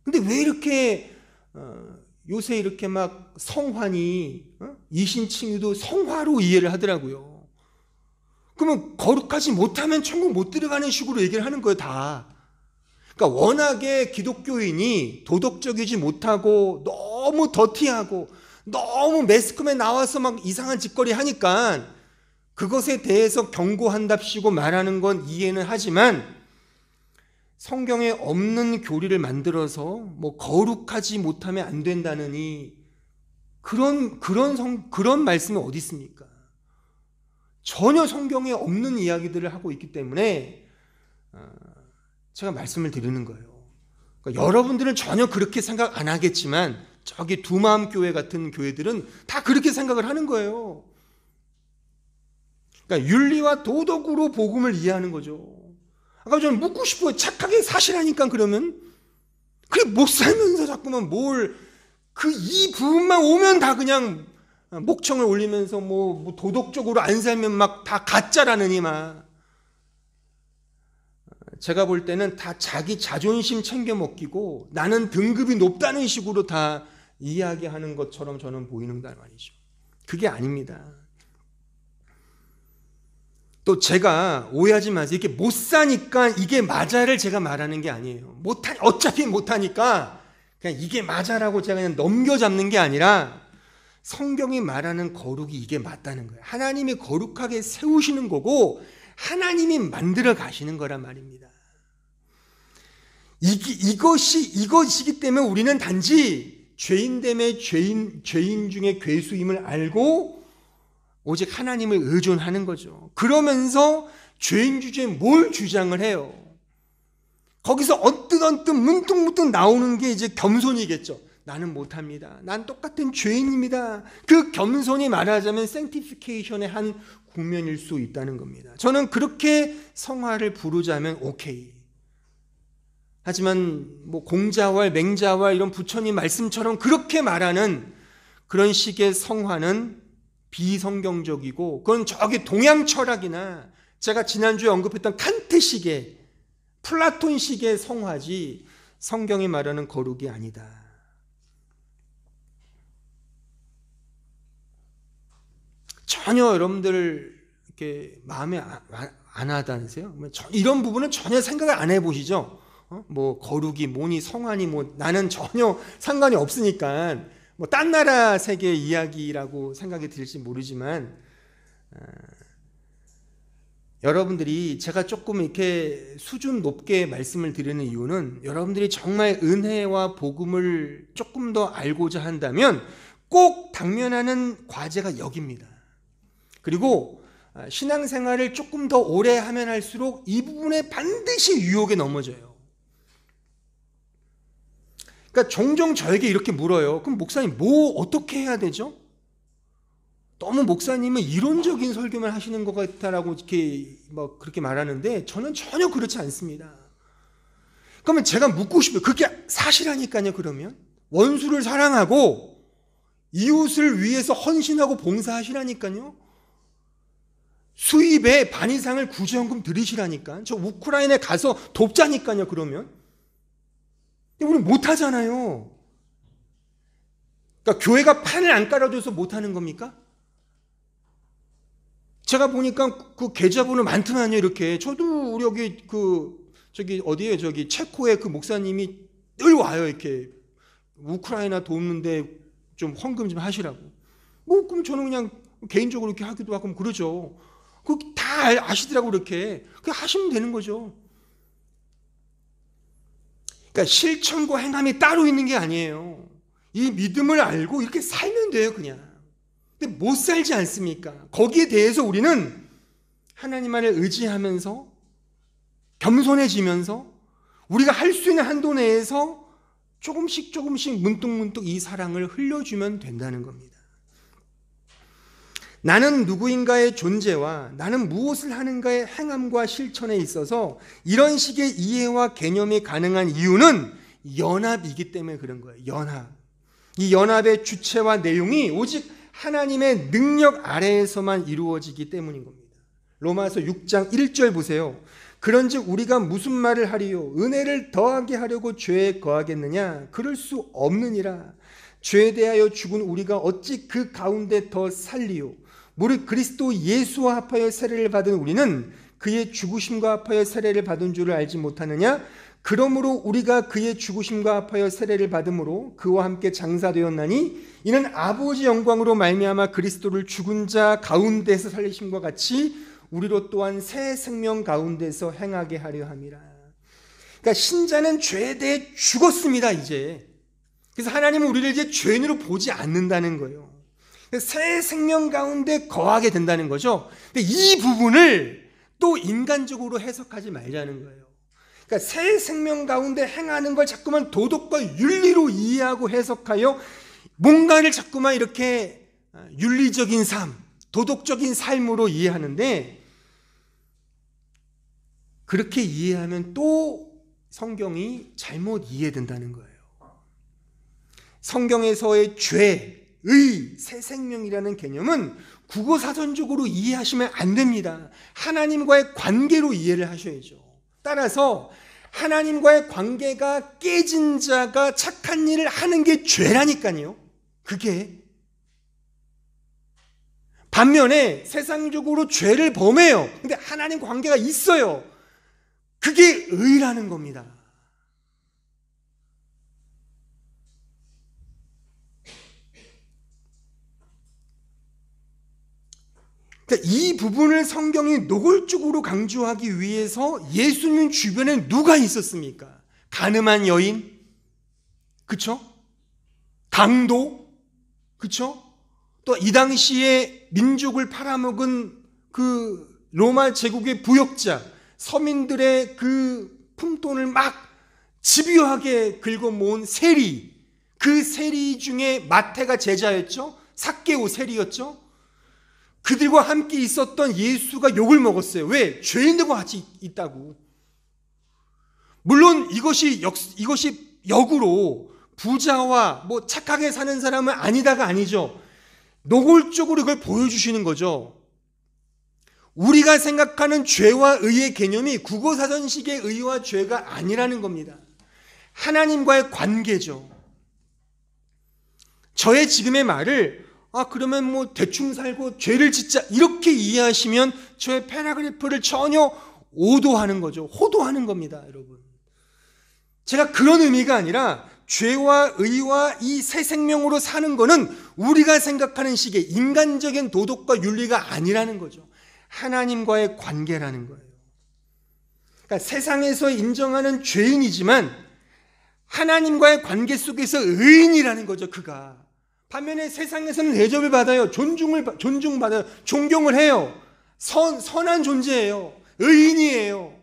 근데 왜 이렇게 요새 이렇게 막 성환이 이신칭유도 성화로 이해를 하더라고요. 그러면 거룩하지 못하면 천국 못 들어가는 식으로 얘기를 하는 거예요, 다. 그러니까 워낙에 기독교인이 도덕적이지 못하고 너무 더티하고 너무 매스컴에 나와서 막 이상한 짓거리 하니까 그것에 대해서 경고한답시고 말하는 건 이해는 하지만 성경에 없는 교리를 만들어서 뭐 거룩하지 못하면 안 된다느니 그런 말씀이 어디 있습니까? 전혀 성경에 없는 이야기들을 하고 있기 때문에 제가 말씀을 드리는 거예요. 그러니까 여러분들은 전혀 그렇게 생각 안 하겠지만 저기 두마음교회 같은 교회들은 다 그렇게 생각을 하는 거예요. 그러니까 윤리와 도덕으로 복음을 이해하는 거죠. 아까 저는 묻고 싶어요. 착하게 사시라니까. 그러면 그래 못 살면서 자꾸만 이 부분만 오면 다 그냥 목청을 올리면서 뭐 도덕적으로 안 살면 막 다 가짜라느니 막. 제가 볼 때는 다 자기 자존심 챙겨 먹기고 나는 등급이 높다는 식으로 다 이야기하는 것처럼 저는 보이는단 말이죠. 그게 아닙니다. 또 제가 오해하지 마세요. 이렇게 못 사니까 이게 맞아를 제가 말하는 게 아니에요. 어차피 못하니까 그냥 이게 맞아라고 제가 그냥 넘겨잡는 게 아니라 성경이 말하는 거룩이 이게 맞다는 거예요. 하나님이 거룩하게 세우시는 거고 하나님이 만들어 가시는 거란 말입니다. 이것이기 때문에 우리는 단지 죄인됨의 죄인 중에 괴수임을 알고 오직 하나님을 의존하는 거죠. 그러면서 죄인 주제에 뭘 주장을 해요? 거기서 언뜻 문득문득 나오는 게 이제 겸손이겠죠. 나는 못합니다. 난 똑같은 죄인입니다. 그 겸손이 말하자면 sanctification의 한 국면일 수 있다는 겁니다. 저는 그렇게 성화를 부르자면 오케이. 하지만 뭐 공자왈, 맹자왈 이런 부처님 말씀처럼 그렇게 말하는 그런 식의 성화는 비성경적이고 그건 저기 동양 철학이나 제가 지난주에 언급했던 칸트식의 플라톤식의 성화지 성경이 말하는 거룩이 아니다. 전혀 여러분들 이렇게 마음에 안 와닿으세요? 이런 부분은 전혀 생각을 안 해보시죠? 뭐 거룩이 뭐니 성화니 뭐 나는 전혀 상관이 없으니까 뭐 딴 나라 세계 이야기라고 생각이 들지 모르지만 여러분들이 제가 조금 이렇게 수준 높게 말씀을 드리는 이유는 여러분들이 정말 은혜와 복음을 조금 더 알고자 한다면 꼭 당면하는 과제가 여기입니다. 그리고 신앙생활을 조금 더 오래 하면 할수록 이 부분에 반드시 유혹에 넘어져요. 그러니까 종종 저에게 이렇게 물어요. 그럼 목사님 뭐 어떻게 해야 되죠? 너무 목사님은 이론적인 설교만 하시는 것 같다라고 이렇게 뭐 그렇게 말하는데 저는 전혀 그렇지 않습니다. 그러면 제가 묻고 싶어요. 그게 사실하니까요. 그러면 원수를 사랑하고 이웃을 위해서 헌신하고 봉사하시라니까요. 수입의 반 이상을 구제연금 드리시라니까. 저 우크라이나에 가서 돕자니까요. 그러면 근데 우리 못하잖아요. 그러니까 교회가 판을 안 깔아줘서 못하는 겁니까? 제가 보니까 그 계좌번호 많더만요. 이렇게 저도 우리 여기 저기 어디에 저기 체코의 그 목사님이 늘 와요. 이렇게 우크라이나 돕는데 좀 헌금 좀 하시라고. 뭐 그럼 저는 그냥 개인적으로 이렇게 하기도 하고 그러죠. 그 다 아시더라고. 이렇게 그냥 하시면 되는 거죠. 그러니까 실천과 행함이 따로 있는 게 아니에요. 이 믿음을 알고 이렇게 살면 돼요. 그냥. 근데 못 살지 않습니까? 거기에 대해서 우리는 하나님만을 의지하면서 겸손해지면서 우리가 할 수 있는 한도 내에서 조금씩 문득문득 이 사랑을 흘려주면 된다는 겁니다. 나는 누구인가의 존재와 나는 무엇을 하는가의 행함과 실천에 있어서 이런 식의 이해와 개념이 가능한 이유는 연합이기 때문에 그런 거예요. 연합. 이 연합의 주체와 내용이 오직 하나님의 능력 아래에서만 이루어지기 때문인 겁니다. 로마서 6장 1절 보세요. 그런즉 우리가 무슨 말을 하리요? 은혜를 더하게 하려고 죄에 거하겠느냐? 그럴 수 없느니라. 죄에 대하여 죽은 우리가 어찌 그 가운데 더 살리요? 무릇 그리스도 예수와 합하여 세례를 받은 우리는 그의 죽으심과 합하여 세례를 받은 줄을 알지 못하느냐? 그러므로 우리가 그의 죽으심과 합하여 세례를 받음으로 그와 함께 장사되었나니 이는 아버지 영광으로 말미암아 그리스도를 죽은 자 가운데서 살리심과 같이 우리로 또한 새 생명 가운데서 행하게 하려 함이라. 그러니까 신자는 죄에 대해 죽었습니다. 이제. 그래서 하나님은 우리를 이제 죄인으로 보지 않는다는 거예요. 새 생명 가운데 거하게 된다는 거죠. 근데 이 부분을 또 인간적으로 해석하지 말자는 거예요. 그러니까 새 생명 가운데 행하는 걸 자꾸만 도덕과 윤리로 이해하고 해석하여 뭔가를 자꾸만 이렇게 윤리적인 삶, 도덕적인 삶으로 이해하는데, 그렇게 이해하면 또 성경이 잘못 이해된다는 거예요. 성경에서의 죄, 의, 새 생명이라는 개념은 국어사전적으로 이해하시면 안 됩니다. 하나님과의 관계로 이해를 하셔야죠. 따라서 하나님과의 관계가 깨진 자가 착한 일을 하는 게 죄라니까요. 그게. 반면에 세상적으로 죄를 범해요. 근데 하나님 관계가 있어요. 그게 의라는 겁니다. 그러니까 이 부분을 성경이 노골적으로 강조하기 위해서 예수님 주변에 누가 있었습니까? 가늠한 여인, 그쵸? 강도, 그쵸? 또 이 당시에 민족을 팔아먹은 그 로마 제국의 부역자, 서민들의 그 품돈을 막 집요하게 긁어 모은 세리, 그 세리 중에 마태가 제자였죠? 삭개오 세리였죠? 그들과 함께 있었던 예수가 욕을 먹었어요. 왜? 죄인들과 같이 있다고. 물론 이것이 역으로 부자와 뭐 착하게 사는 사람은 아니다가 아니죠. 노골적으로 이걸 보여주시는 거죠. 우리가 생각하는 죄와 의의 개념이 국어사전식의 의와 죄가 아니라는 겁니다. 하나님과의 관계죠. 저의 지금의 말을 그러면 뭐 대충 살고 죄를 짓자 이렇게 이해하시면 저의 패러그래프를 전혀 오도하는 거죠. 호도하는 겁니다, 여러분. 제가 그런 의미가 아니라 죄와 의와 이 새 생명으로 사는 거는 우리가 생각하는 식의 인간적인 도덕과 윤리가 아니라는 거죠. 하나님과의 관계라는 거예요. 그러니까 세상에서 인정하는 죄인이지만 하나님과의 관계 속에서 의인이라는 거죠, 그가. 반면에 세상에서는 대접을 받아요. 존중받아요. 존경을 해요. 선한 존재예요. 의인이에요.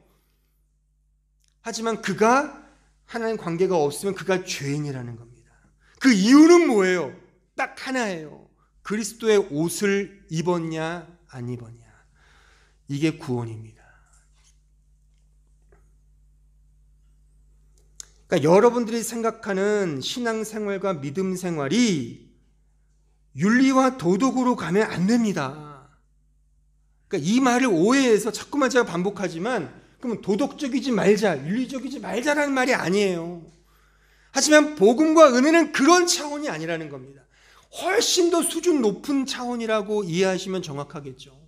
하지만 그가 하나님 관계가 없으면 그가 죄인이라는 겁니다. 그 이유는 뭐예요? 딱 하나예요. 그리스도의 옷을 입었냐 안 입었냐. 이게 구원입니다. 그러니까 여러분들이 생각하는 신앙생활과 믿음생활이 윤리와 도덕으로 가면 안 됩니다. 그러니까 이 말을 오해해서 자꾸만 제가 반복하지만 그러면 도덕적이지 말자, 윤리적이지 말자라는 말이 아니에요. 하지만 복음과 은혜는 그런 차원이 아니라는 겁니다. 훨씬 더 수준 높은 차원이라고 이해하시면 정확하겠죠.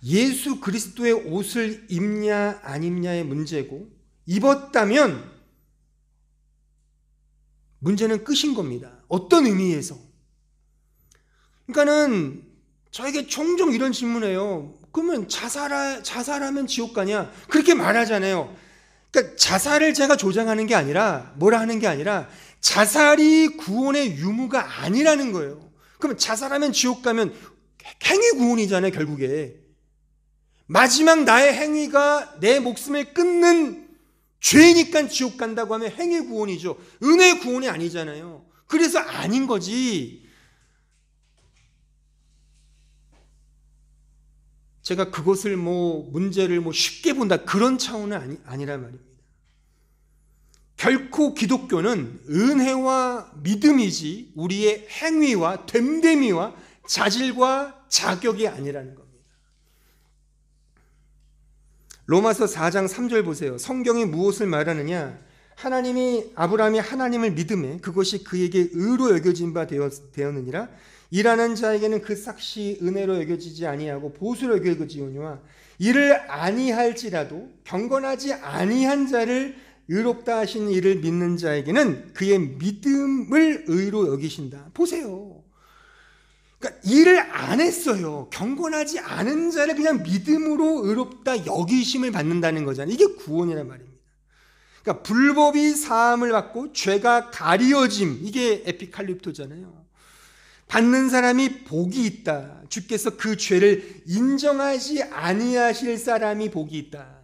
예수 그리스도의 옷을 입냐 안 입냐의 문제고, 입었다면 문제는 끝인 겁니다. 어떤 의미에서? 그러니까는 저에게 종종 이런 질문해요. 그러면 자살하면 지옥 가냐? 그렇게 말하잖아요. 그러니까 자살을 제가 조장하는 게 아니라, 뭐라 하는 게 아니라 자살이 구원의 유무가 아니라는 거예요. 그러면 자살하면 지옥 가면 행위 구원이잖아요, 결국에. 마지막 나의 행위가 내 목숨을 끊는 죄니까 지옥 간다고 하면 행위 구원이죠. 은혜 구원이 아니잖아요. 그래서 아닌 거지. 제가 그것을 문제를 쉽게 본다, 그런 차원은 아니란 말입니다. 결코 기독교는 은혜와 믿음이지 우리의 행위와 됨됨이와 자질과 자격이 아니라는 겁니다. 로마서 4장 3절 보세요. 성경이 무엇을 말하느냐? 아브라함이 하나님을 믿음에 그것이 그에게 의로 여겨진 바 되었느니라. 일하는 자에게는 그 삭시 은혜로 여겨지지 아니하고 보수로 여겨지오니와 이를 아니할지라도 경건하지 아니한 자를 의롭다 하신 이를 믿는 자에게는 그의 믿음을 의로 여기신다. 보세요. 그러니까 일을 안 했어요. 경건하지 않은 자를 그냥 믿음으로 의롭다 여기심을 받는다는 거잖아요. 이게 구원이란 말입니다. 그러니까 불법이 사함을 받고 죄가 가리어짐, 이게 에피칼립토잖아요. 받는 사람이 복이 있다. 주께서 그 죄를 인정하지 아니하실 사람이 복이 있다.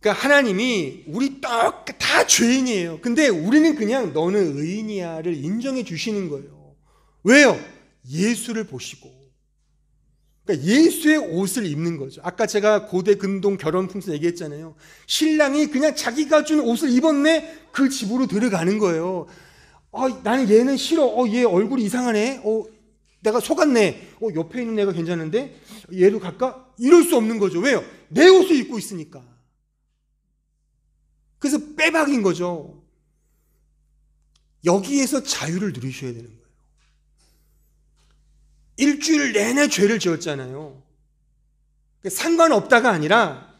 그러니까 하나님이 우리 다 죄인이에요. 근데 우리는 그냥 너는 의인이야를 인정해 주시는 거예요. 왜요? 예수를 보시고. 그러니까 예수의 옷을 입는 거죠. 아까 제가 고대 근동 결혼 풍습 얘기했잖아요. 신랑이 그냥 자기가 준 옷을 입었네, 그 집으로 들어가는 거예요. 나는 얘는 싫어. 얘 얼굴이 이상하네. 내가 속았네. 옆에 있는 애가 괜찮은데 얘도 갈까? 이럴 수 없는 거죠. 왜요? 내 옷을 입고 있으니까. 그래서 빼박인 거죠. 여기에서 자유를 누리셔야 되는 거예요. 일주일 내내 죄를 지었잖아요. 상관없다가 아니라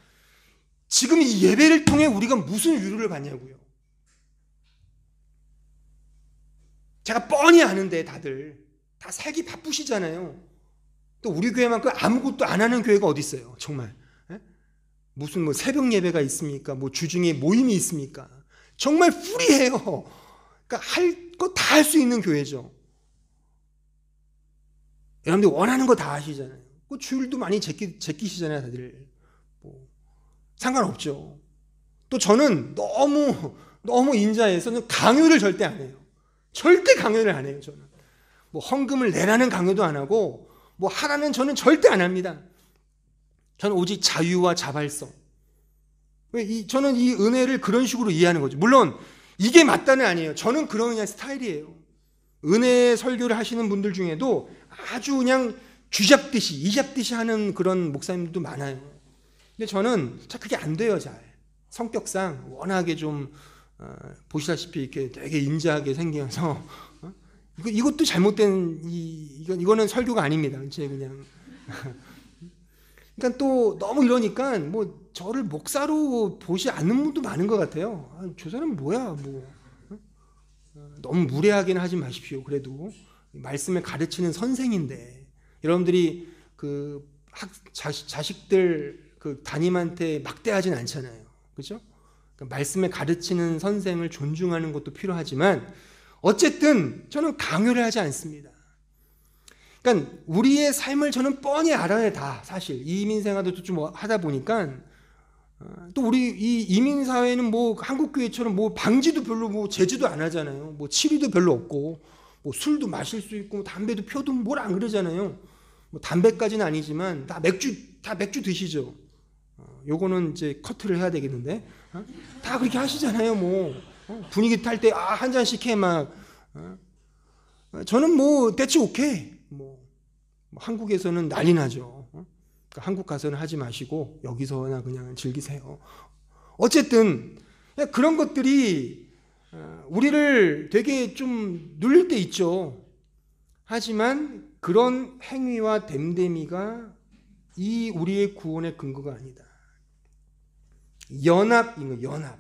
지금 이 예배를 통해 우리가 무슨 위로를 받냐고요. 제가 뻔히 아는데 다들 다 살기 바쁘시잖아요. 또 우리 교회만큼 아무것도 안 하는 교회가 어디 있어요? 정말. 무슨 새벽 예배가 있습니까? 주중에 모임이 있습니까? 정말 프리해요. 그러니까 할 거 다 할 수 있는 교회죠. 여러분들 원하는 거 다 하시잖아요. 주일도 많이 제끼시잖아요, 다들. 상관없죠. 또 저는 너무 인자해서는 강요를 절대 안 해요. 절대 강요를 안 해요, 저는. 헌금을 내라는 강요도 안 하고, 하라는 저는 절대 안 합니다. 저는 오직 자유와 자발성. 저는 이 은혜를 그런 식으로 이해하는 거죠. 물론 이게 맞다는 아니에요. 저는 그런 그냥 스타일이에요. 은혜 설교를 하시는 분들 중에도 아주 그냥 쥐잡듯이 이잡듯이 하는 그런 목사님들도 많아요. 근데 저는 그게 안 돼요. 잘 성격상 워낙에 좀 보시다시피 이렇게 되게 인자하게 생겨서 이것도 잘못된 이거는 설교가 아닙니다. 제 그냥 그러니까 또 너무 이러니까 저를 목사로 보지 않는 분도 많은 것 같아요. 저 사람 뭐야 너무 무례하게는 하지 마십시오. 그래도 말씀을 가르치는 선생인데 여러분들이 자식들 담임한테 막대하진 않잖아요. 그렇죠? 그러니까 말씀을 가르치는 선생을 존중하는 것도 필요하지만 어쨌든 저는 강요를 하지 않습니다. 그러니까 우리의 삶을 저는 뻔히 알아야 다 사실 이민 생활도 좀 하다 보니까 또 우리 이 이민 사회는 한국 교회처럼 방지도 별로 제지도 안 하잖아요. 치리도 별로 없고 술도 마실 수 있고 담배도 펴도 뭘 안 그러잖아요. 담배까지는 아니지만 다 맥주 드시죠. 요거는 이제 커트를 해야 되겠는데 다 그렇게 하시잖아요. 분위기 탈 때 한 잔씩 해 막. 저는 대체 오케이. 한국에서는 난리 나죠. 그러니까 한국 가서는 하지 마시고 여기서나 그냥 즐기세요. 어쨌든 그런 것들이 우리를 되게 좀 눌릴 때 있죠. 하지만 그런 행위와 됨됨이가 이 우리의 구원의 근거가 아니다. 연합인 거예요. 연합.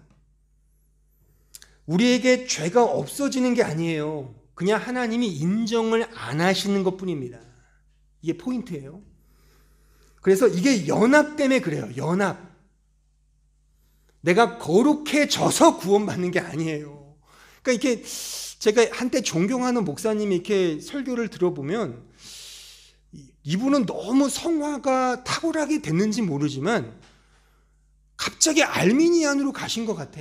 우리에게 죄가 없어지는 게 아니에요. 그냥 하나님이 인정을 안 하시는 것뿐입니다. 이게 포인트예요. 그래서 이게 연합 때문에 그래요. 연합. 내가 거룩해져서 구원받는 게 아니에요. 그러니까 이렇게 제가 한때 존경하는 목사님이 이렇게 설교를 들어보면 이분은 너무 성화가 탁월하게 됐는지 모르지만 갑자기 알미니안으로 가신 것 같아.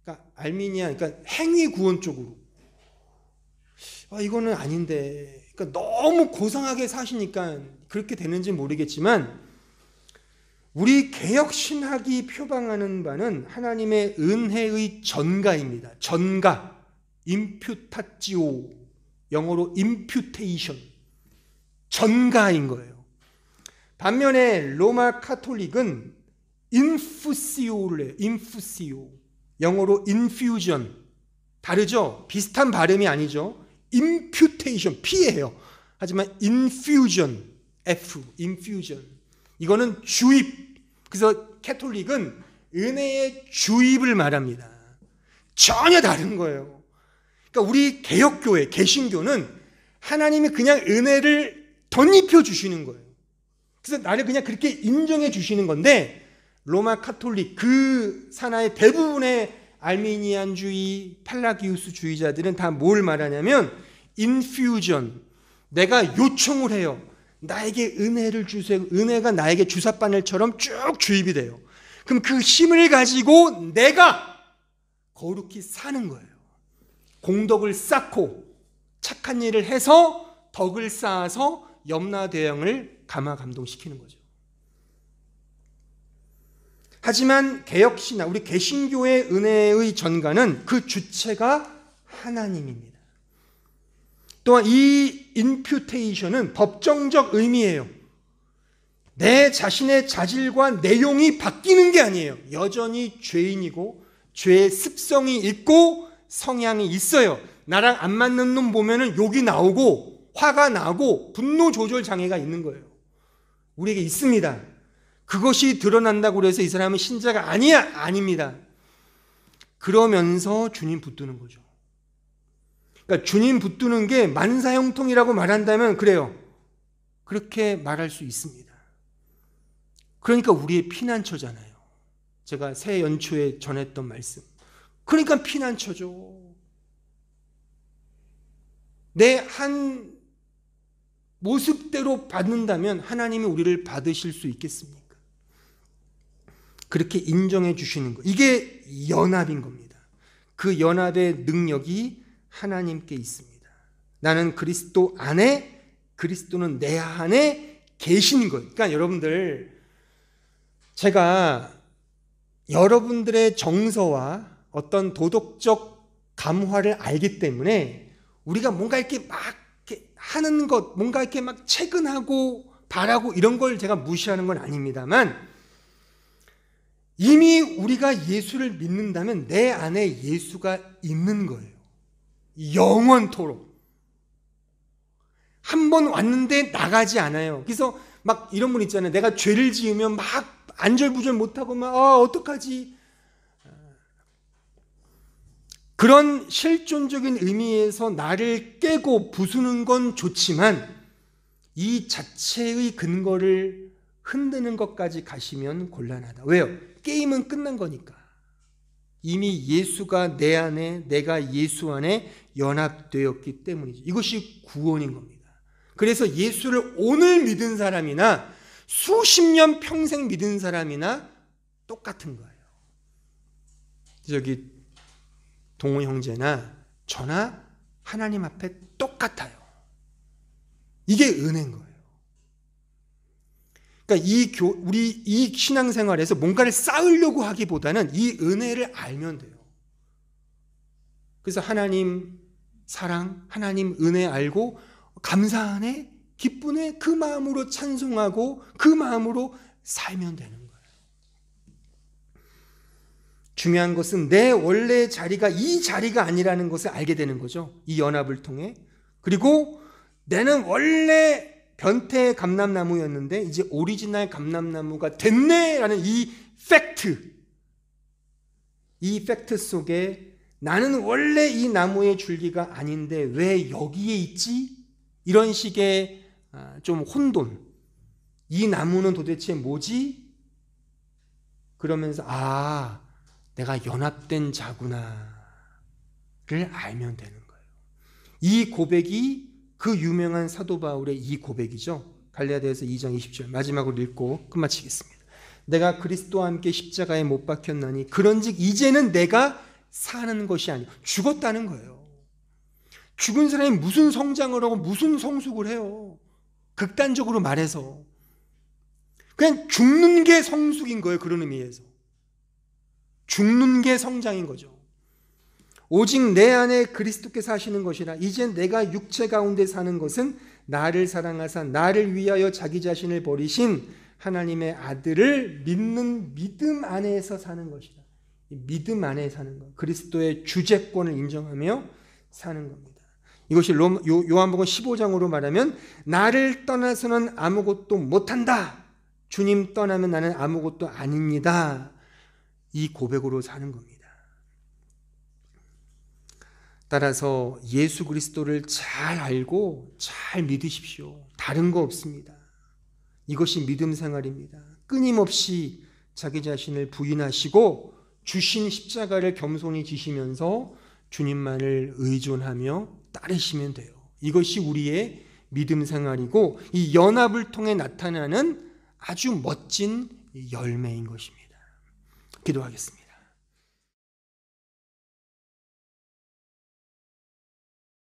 그러니까 알미니안, 그러니까 행위 구원 쪽으로. 이거는 아닌데. 그러니까 너무 고상하게 사시니까 그렇게 되는지 모르겠지만 우리 개역 신학이 표방하는 바는 하나님의 은혜의 전가입니다. 전가, 임퓨타지오, 영어로 imputation, 전가인 거예요. 반면에 로마 카톨릭은 인푸시오를 해요. 인푸시오, 영어로 infusion. 다르죠? 비슷한 발음이 아니죠. imputation, P예요. 하지만 infusion, F, infusion. 이거는 주입. 그래서 캐톨릭은 은혜의 주입을 말합니다. 전혀 다른 거예요. 그러니까 우리 개역교회, 개신교는 하나님이 그냥 은혜를 덧입혀 주시는 거예요. 그래서 나를 그냥 그렇게 인정해 주시는 건데 로마 카톨릭 그 산하의 대부분의 알미니안주의, 펠라기우스주의자들은 다 뭘 말하냐면 인퓨전, 내가 요청을 해요. 나에게 은혜를 주세요. 은혜가 나에게 주사바늘처럼 쭉 주입이 돼요. 그럼 그 힘을 가지고 내가 거룩히 사는 거예요. 공덕을 쌓고 착한 일을 해서 덕을 쌓아서 염라대왕을 감화 감동시키는 거죠. 하지만 개혁신화, 우리 개신교의 은혜의 전가는 그 주체가 하나님입니다. 또한 이 임퓨테이션은 법정적 의미예요. 내 자신의 자질과 내용이 바뀌는 게 아니에요. 여전히 죄인이고 죄의 습성이 있고 성향이 있어요. 나랑 안 맞는 놈 보면은 욕이 나오고 화가 나고 분노 조절 장애가 있는 거예요. 우리에게 있습니다. 그것이 드러난다고 해서 이 사람은 신자가 아니야? 아닙니다. 그러면서 주님 붙드는 거죠. 그러니까 주님 붙드는 게 만사형통이라고 말한다면 그래요. 그렇게 말할 수 있습니다. 그러니까 우리의 피난처잖아요. 제가 새해 연초에 전했던 말씀. 그러니까 피난처죠. 내 한 모습대로 받는다면 하나님이 우리를 받으실 수 있겠습니까? 그렇게 인정해 주시는 것. 이게 연합인 겁니다. 그 연합의 능력이 하나님께 있습니다. 나는 그리스도 안에, 그리스도는 내 안에 계신 것. 그러니까 여러분들, 제가 여러분들의 정서와 어떤 도덕적 감화를 알기 때문에 우리가 뭔가 이렇게 막 이렇게 하는 것, 뭔가 이렇게 막 체근하고 바라고 이런 걸 제가 무시하는 건 아닙니다만, 이미 우리가 예수를 믿는다면 내 안에 예수가 있는 거예요. 영원토록. 한 번 왔는데 나가지 않아요. 그래서 막 이런 분 있잖아요. 내가 죄를 지으면 막 안절부절 못하고 막 어떡하지? 그런 실존적인 의미에서 나를 깨고 부수는 건 좋지만 이 자체의 근거를 흔드는 것까지 가시면 곤란하다. 왜요? 게임은 끝난 거니까. 이미 예수가 내 안에, 내가 예수 안에 연합되었기 때문이죠. 이것이 구원인 겁니다. 그래서 예수를 오늘 믿은 사람이나 수십 년 평생 믿은 사람이나 똑같은 거예요. 저기 동호 형제나 저나 하나님 앞에 똑같아요. 이게 은혜인 거예요. 그러니까 우리 이 신앙생활에서 뭔가를 쌓으려고 하기보다는 이 은혜를 알면 돼요. 그래서 하나님 사랑, 하나님 은혜 알고 감사하네, 기쁘네, 그 마음으로 찬송하고 그 마음으로 살면 되는 거예요. 중요한 것은 내 원래 자리가 이 자리가 아니라는 것을 알게 되는 거죠. 이 연합을 통해. 그리고 나는 원래 변태 감람나무였는데 이제 오리지널 감람나무가 됐네라는 이 팩트 속에 나는 원래 이 나무의 줄기가 아닌데 왜 여기에 있지? 이런 식의 좀 혼돈. 이 나무는 도대체 뭐지? 그러면서 내가 연합된 자구나를 알면 되는 거예요. 이 고백이 그 유명한 사도 바울의 이 고백이죠. 갈라디아서 2장 20절 마지막으로 읽고 끝마치겠습니다. 내가 그리스도와 함께 십자가에 못 박혔나니 그런즉 이제는 내가 사는 것이 아니요 죽었다는 거예요. 죽은 사람이 무슨 성장을 하고 무슨 성숙을 해요. 극단적으로 말해서 그냥 죽는 게 성숙인 거예요. 그런 의미에서 죽는 게 성장인 거죠. 오직 내 안에 그리스도께서 사시는 것이라. 이젠 내가 육체 가운데 사는 것은 나를 사랑하사 나를 위하여 자기 자신을 버리신 하나님의 아들을 믿는 믿음 안에서 사는 것이다. 믿음 안에 사는 것, 그리스도의 주재권을 인정하며 사는 겁니다. 이것이 요한복음 15장으로 말하면 나를 떠나서는 아무것도 못한다. 주님 떠나면 나는 아무것도 아닙니다. 이 고백으로 사는 겁니다. 따라서 예수 그리스도를 잘 알고 잘 믿으십시오. 다른 거 없습니다. 이것이 믿음 생활입니다. 끊임없이 자기 자신을 부인하시고 주신 십자가를 겸손히 지시면서 주님만을 의존하며 따르시면 돼요. 이것이 우리의 믿음 생활이고 이 연합을 통해 나타나는 아주 멋진 열매인 것입니다. 기도하겠습니다.